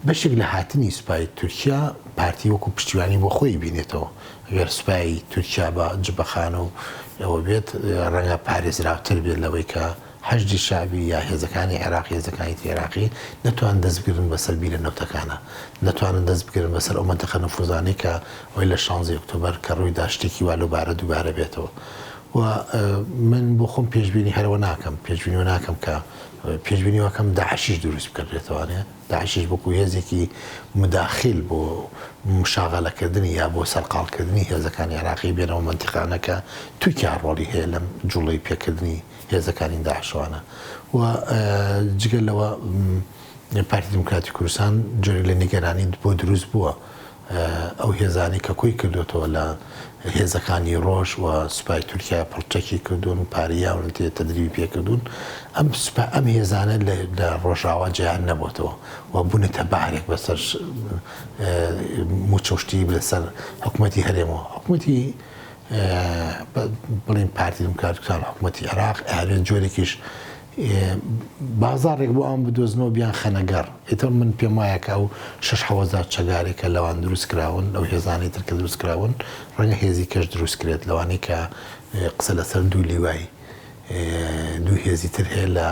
بەشێک لە هاتنی سوپای تورکیا پارتی وەکو پشتیوانی بۆ خۆی بینێتەوە ئەگەر سوپای تورکیا بە جبەخان و ئەوە بێت ڕەنگە پارێزراوتر بێت لەوەی کە هەشتی شعبی یا هێزەکانی عێراقی هێزەکانی عێراقی نەتوان دەست بگرن بەسەر بیرە نەوتەکانە نەتوانن دەست بگرن بەسەر ئەو مەنتەقە نەفوزانەی کە ئەوەی لە 16 ئۆکتۆبەر کە ڕوویدا شتێکی وا لەبارە دووبارە بێتەوە و من بۆ خۆم پێشبینی هەرەوە ناکەم پێشبینی ناکەم کە پێشبینی وەکەم داعشیش دروست بکردێتوانێ داعشیش بۆکو هێزێکی مداخل بۆ مشاغەلەکردنی یا بۆ سەرقاڵکردنی هێزەکانی عێراقی بێنەوە مەنتیقانەکە تورکیا ڕۆڵی هەیە لەم جوڵەی پێکردنی هێزەکانی داعشوانە و جگەل لەوە پارتی دموکراتی کوردستان جۆرێک لە نیگەرانی بۆ دروست بووە ئەو هێزانی کە کۆی کردوێتەوە لە هێزەکانی ڕۆژ و سوپای تورکیا پڕچەکی کردوون و پاریاون تێ تەدریبی پێکردوون ئەم هێزانە لە ڕۆژاوا جیان نەبووتەوە و بوونێتە بارێک بەسەر موچەشتی لەسەر حکوومەتی هەرێمەوە حکوومەتی بڵین پارتی دموکراتی کوردستان حکوومەتی عێراق ئاوێت جۆرێکیش بازارێک بۆ ئەم بدۆزنەوە بیان خەنەگەڕ ئێتر من پێم وایە کە ئەو 6,000 چەگارێکە لەوان دروست کراون ئەو هێزانی ترکە دروست کراون ڕەنگە هێزی کەش دروست کرێت لەوانەی کە قسە لەسەر دوو لیوای دوو هێزی تر هەیە لە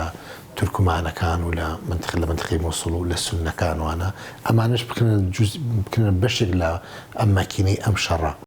تورکمانەکان و لە منتقی مۆسوڵ و لە سوننەکان وانە ئەمانش بکەنە بەشێک لە ئەم ماکینەی ئەم شەڕە